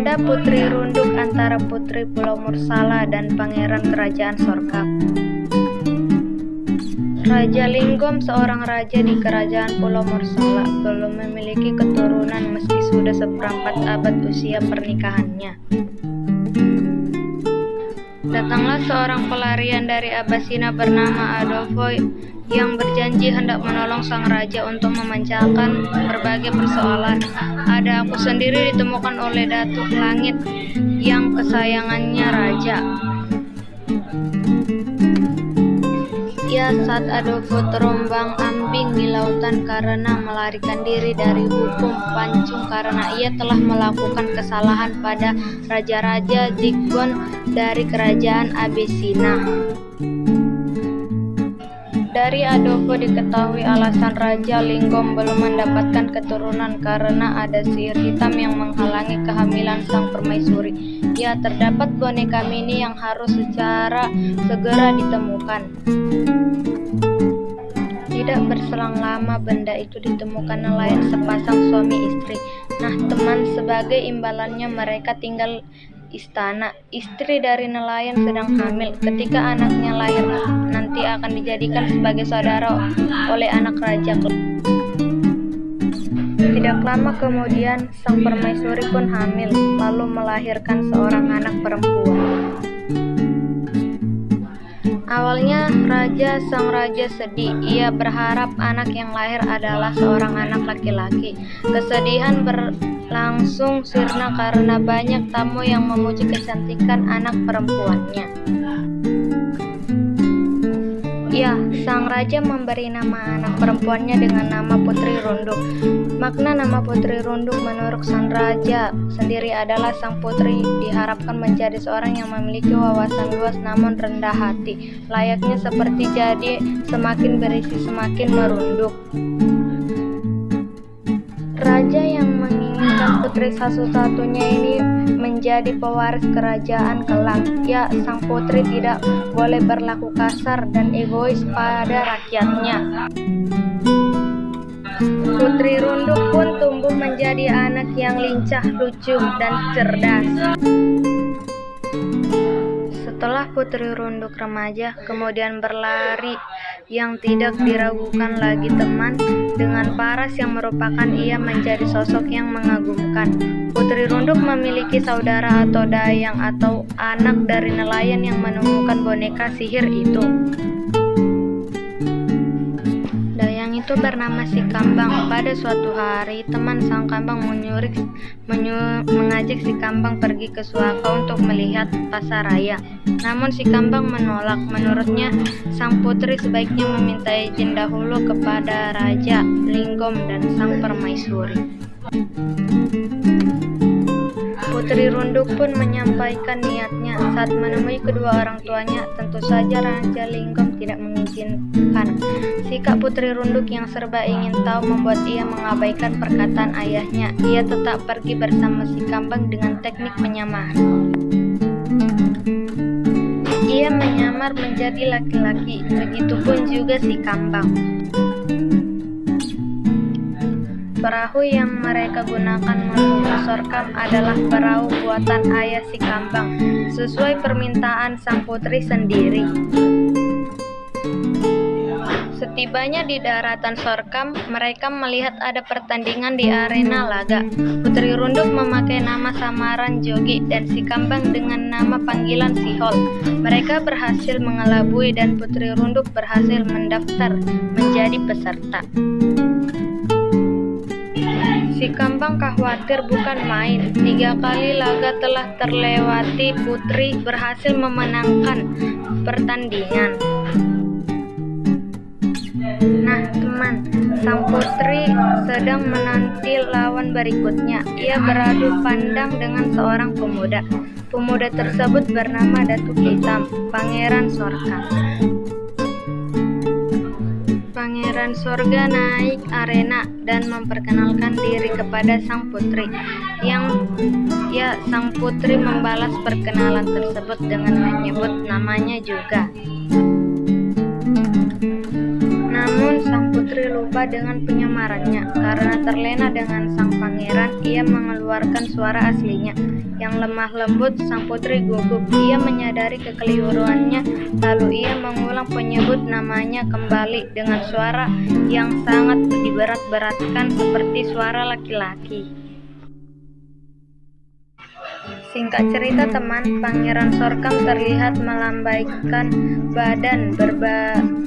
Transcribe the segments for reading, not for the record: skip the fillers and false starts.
Legenda Putri Runduk antara Putri Pulau Mursala dan Pangeran Kerajaan Sorkap. Raja Linggom, seorang raja di Kerajaan Pulau Mursala, belum memiliki keturunan meski sudah seperempat abad usia pernikahannya. Datanglah seorang pelarian dari Abyssinia bernama Adolfo yang berjanji hendak menolong sang raja untuk memecahkan berbagai persoalan. Ada aku sendiri ditemukan oleh Datuk Langit yang kesayangannya raja. Ya, saat Adolfo terombang-ambing di lautan karena melarikan diri dari hukum pancung karena ia telah melakukan kesalahan pada raja-raja Zigon dari kerajaan Abyssinia. Dari Adolfo diketahui alasan Raja Linggom belum mendapatkan keturunan karena ada sihir hitam yang menghalangi kehamilan sang permaisuri. Ya, terdapat boneka mini yang harus secara segera ditemukan. Tidak berselang lama benda itu ditemukan nelayan sepasang suami istri. Nah teman, sebagai imbalannya mereka tinggal istana. Istri dari nelayan sedang hamil. Ketika anaknya lahir nanti akan dijadikan sebagai saudara oleh anak raja. Tidak lama kemudian sang permaisuri pun hamil lalu melahirkan seorang anak perempuan. Awalnya sang raja sedih. Ia berharap anak yang lahir adalah seorang anak laki-laki. Kesedihan berlangsung sirna karena banyak tamu yang memuji kecantikan anak perempuannya. Ya, sang raja memberi nama anak perempuannya dengan nama Putri Runduk. Makna nama Putri Runduk menurut sang raja sendiri adalah sang putri diharapkan menjadi seorang yang memiliki wawasan luas namun rendah hati. Layaknya seperti jadi semakin berisi semakin merunduk. Raja yang menginginkan putri satu-satunya ini menjadi pewaris kerajaan kelak. Ya, sang putri tidak boleh berlaku kasar dan egois pada rakyatnya. Putri Runduk pun tumbuh menjadi anak yang lincah, lucu, dan cerdas. Setelah Putri Runduk remaja, kemudian berlari yang tidak diragukan lagi teman dengan Paras yang merupakan ia menjadi sosok yang mengagumkan. Putri Runduk memiliki saudara atau dayang atau anak dari nelayan yang menemukan boneka sihir itu. Dayang itu bernama si Kambang. Pada suatu hari, teman sang Kambang mengajak si Kambang pergi ke Suaka untuk melihat pasar raya. Namun si Kambang menolak. Menurutnya, sang putri sebaiknya meminta izin dahulu kepada Raja Linggom dan sang permaisuri. Putri Runduk pun menyampaikan niatnya. Saat menemui kedua orang tuanya, tentu saja Raja Linggom tidak mengizinkan. Sikap Putri Runduk yang serba ingin tahu membuat ia mengabaikan perkataan ayahnya. Ia tetap pergi bersama si Kambang dengan teknik penyamaran. Ia menyamar menjadi laki-laki, begitupun juga si Kambang. Perahu yang mereka gunakan menuju Sorkam adalah perahu buatan ayah si Kambang, sesuai permintaan sang putri sendiri. Setibanya di daratan Sorkam, mereka melihat ada pertandingan di arena laga. Putri Runduk memakai nama samaran Jogi dan si Kambang dengan nama panggilan Sihol. Mereka berhasil mengelabui dan Putri Runduk berhasil mendaftar menjadi peserta. Si Kambang khawatir bukan main. 3 kali laga telah terlewati, Putri berhasil memenangkan pertandingan. Nah teman, sang putri sedang menanti lawan berikutnya. Ia beradu pandang dengan seorang pemuda. Pemuda tersebut bernama Datuk Hitam, Pangeran Sorga. Pangeran Sorga naik arena dan memperkenalkan diri kepada sang putri. Sang putri membalas perkenalan tersebut dengan menyebut namanya juga. Namun sang putri lupa dengan penyamarannya. Karena terlena dengan sang pangeran, ia mengeluarkan suara aslinya. yang lemah lembut, sang putri gugup. Ia menyadari kekeliruannya, lalu ia mengulang penyebut namanya kembali dengan suara yang sangat diberat-beratkan seperti suara laki-laki. Singkat cerita teman, Pangeran Sorkam terlihat melambaikan badan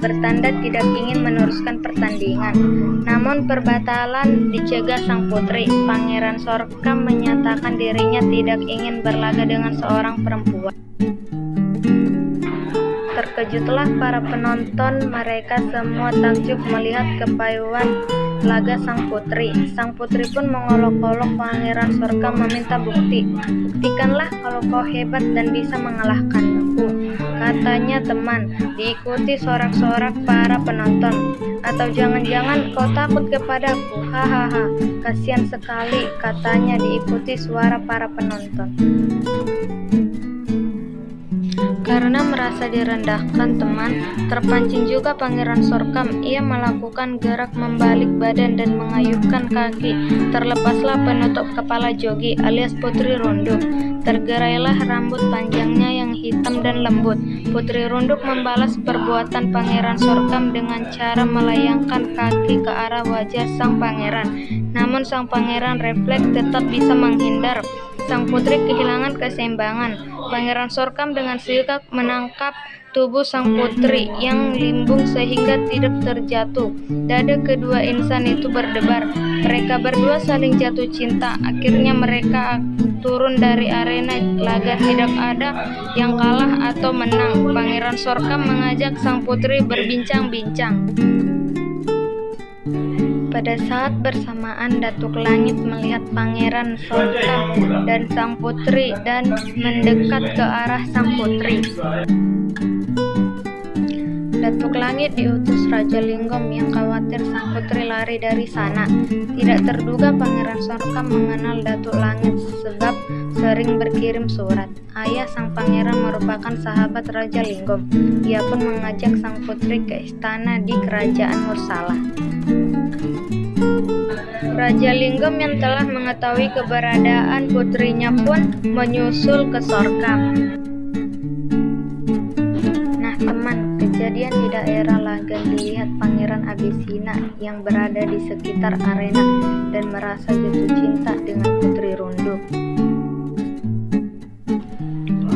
bertanda tidak ingin meneruskan pertandingan. Namun perbatalan dicegah sang putri. Pangeran Sorkam menyatakan dirinya tidak ingin berlaga dengan seorang perempuan. Terkejutlah para penonton, mereka semua takjub melihat kepayuan laga sang putri. Sang putri pun mengolok-olok Pangeran Sorkam meminta bukti. "Buktikanlah kalau kau hebat dan bisa mengalahkanku," katanya teman, diikuti sorak-sorak para penonton. "Atau jangan-jangan kau takut kepadaku? Hahaha, kasihan sekali," katanya, diikuti suara para penonton. Karena merasa direndahkan teman, terpancing juga Pangeran Sorkam. Ia melakukan gerak membalik badan dan mengayunkan kaki. Terlepaslah penutup kepala jogi alias Putri Runduk. Tergerailah rambut panjangnya yang hitam dan lembut. Putri Runduk membalas perbuatan Pangeran Sorkam dengan cara melayangkan kaki ke arah wajah sang pangeran. Namun sang pangeran refleks tetap bisa menghindar. Sang putri kehilangan keseimbangan. Pangeran Sorkam dengan sigap menangkap tubuh sang putri yang limbung sehingga tidak terjatuh. Dada kedua insan itu berdebar. Mereka berdua saling jatuh cinta. Akhirnya mereka turun dari arena laga. Tidak ada yang kalah atau menang. Pangeran Sorkam mengajak sang putri berbincang-bincang. Pada saat bersamaan, Datuk Langit melihat Pangeran Sorkam dan sang putri dan mendekat ke arah sang putri. Datuk Langit diutus Raja Linggom yang khawatir sang putri lari dari sana. Tidak terduga Pangeran Sorkam mengenal Datuk Langit sebab sering berkirim surat. Ayah sang pangeran merupakan sahabat Raja Linggom. Ia pun mengajak sang putri ke istana di kerajaan Mursalah. Raja Linggom yang telah mengetahui keberadaan putrinya pun menyusul ke Sorkam. Nah teman, kejadian di daerah Lagan dilihat Pangeran Abisina yang berada di sekitar arena dan merasa jatuh cinta dengan Putri Runduk.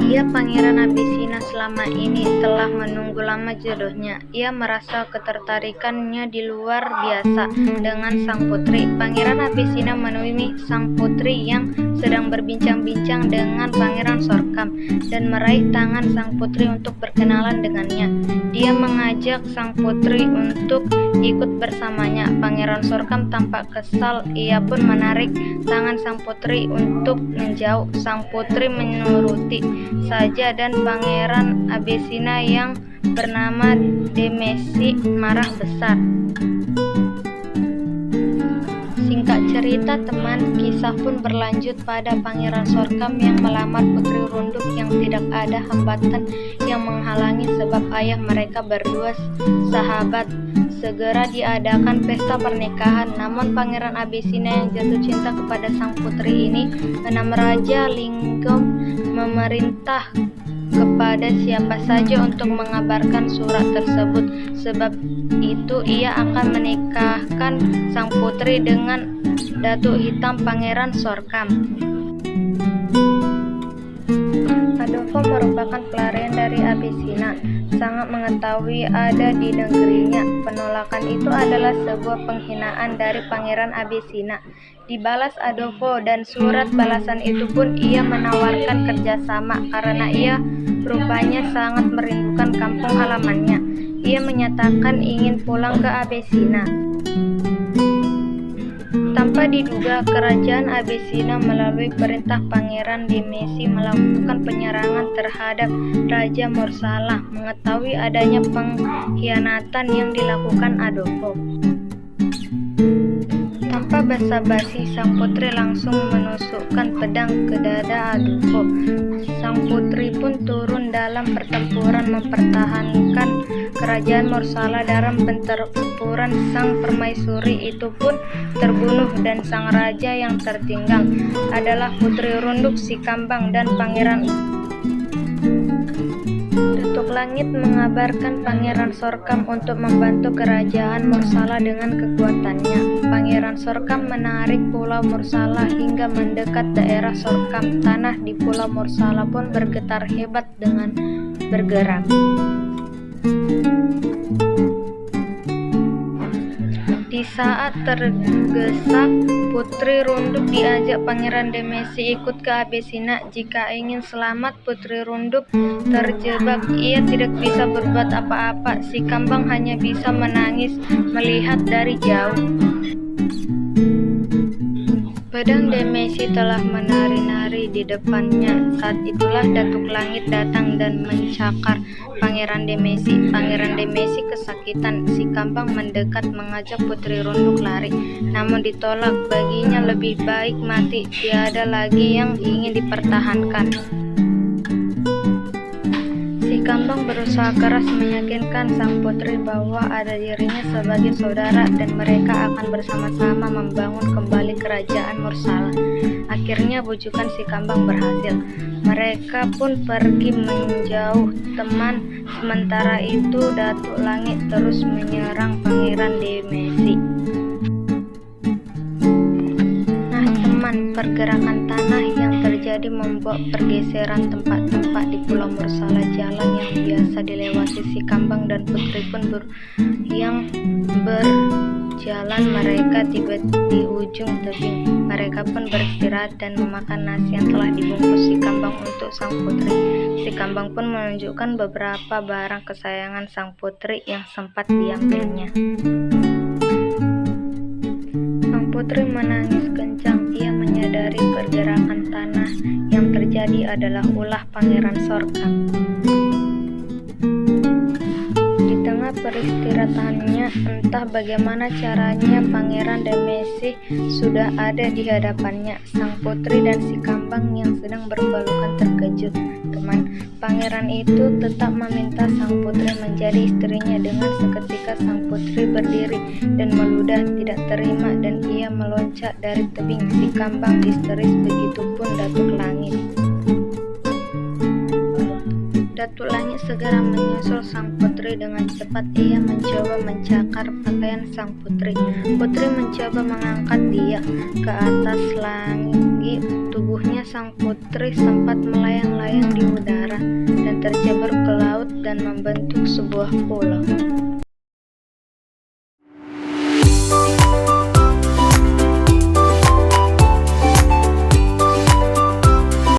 Ia Pangeran Abisina selama ini telah menunggu lama jodohnya. Ia merasa ketertarikannya di luar biasa dengan sang putri. Pangeran Abisina menemui sang putri yang sedang berbincang-bincang dengan Pangeran Sorkam dan meraih tangan sang putri untuk berkenalan dengannya. Dia mengajak sang putri untuk ikut bersamanya. Pangeran Sorkam tampak kesal. Ia pun menarik tangan sang putri untuk menjauh. Sang putri menuruti saja dan Pangeran Abisina yang bernama Demesi marah besar. Singkat cerita teman, kisah pun berlanjut pada Pangeran Sorkam yang melamar Putri Runduk yang tidak ada hambatan yang menghalangi sebab ayah mereka berdua sahabat. Segera diadakan pesta pernikahan. Namun Pangeran Abisina yang jatuh cinta kepada sang putri ini, enam Raja Linggom memerintah kepada siapa saja untuk mengabarkan surat tersebut. Sebab itu ia akan menikahkan sang putri dengan Datuk Hitam Pangeran Sorkam. Adolfo merupakan pelarian dari Abisina. Sangat mengetahui ada di negerinya. Penolakan itu adalah sebuah penghinaan dari Pangeran Abisina. Dibalas Adolfo dan surat balasan itu pun ia menawarkan kerjasama karena ia rupanya sangat merindukan kampung halamannya. Ia menyatakan ingin pulang ke Abisina. Tanpa diduga, kerajaan Abisina melalui perintah Pangeran Demesi melakukan penyerangan terhadap Raja Mursalah. Mengetahui adanya pengkhianatan yang dilakukan Adolfo, Tanpa basa-basi, sang putri langsung menusukkan pedang ke dada Adufo. Sang putri pun turun dalam pertempuran mempertahankan kerajaan Morsala. Dalam pertempuran, sang permaisuri itu pun terbunuh dan sang raja yang tertinggal adalah Putri Runduk, si Kambang, dan Pangeran. Datuk Langit mengabarkan Pangeran Sorkam untuk membantu kerajaan Morsala dengan kekuatannya. Pangeran Sorkam menarik Pulau Morsala hingga mendekat daerah Sorkam. Tanah di Pulau Morsala pun bergetar hebat dengan bergerak. Di saat tergesa, Putri Runduk diajak Pangeran Demesi ikut ke Abesina. Jika ingin selamat, Putri Runduk terjebak. Ia tidak bisa berbuat apa-apa. Si Kambang hanya bisa menangis melihat dari jauh. Pedang Demesi telah menari-nari di depannya. Saat itulah Datuk Langit datang dan mencakar Pangeran Demesi. Pangeran Demesi kesakitan. Si Kambang mendekat mengajak Putri Runduk lari, namun ditolak. Baginya lebih baik mati, tiada lagi yang ingin dipertahankan. Si Kambang berusaha keras meyakinkan sang putri bahwa ada dirinya sebagai saudara dan mereka akan bersama-sama membangun kembali kerajaan Morsala. Akhirnya bujukan si Kambang berhasil. Mereka pun pergi menjauh teman. Sementara itu Datuk Langit terus menyerang Pangeran Demesi. Nah teman, pergerakan tanah yang terjadi membuat pergeseran tempat-tempat di Pulau Morsala. Jalan yang biasa dilewati si Kambang dan putri pun yang berjalan, mereka tiba di ujung tebing. Mereka pun beristirahat dan memakan nasi yang telah dibungkus si Kambang untuk sang putri. Si Kambang pun menunjukkan beberapa barang kesayangan sang putri yang sempat diambilnya. Sang putri menangis kencang. Ia menyadari pergerakan tanah yang terjadi adalah ulah Pangeran Sorkam. Di tengah peristirahatannya, entah bagaimana caranya, Pangeran Demesi sudah ada di hadapannya. Sang putri dan si Kambang yang sedang berpelukan terkejut. Teman, pangeran itu tetap meminta sang putri menjadi istrinya. Dengan seketika sang putri berdiri dan meludah tidak terima dan ia meloncat dari tebing. Si Kambang histeris, begitupun Datuk Langit. Datuk Langit segera menyusul sang putri dengan cepat. Ia mencoba mencakar pakaian sang putri. Putri mencoba mengangkat dia ke atas langit. Tubuhnya sang putri sempat melayang-layang di udara dan tercebur ke laut dan membentuk sebuah pulau.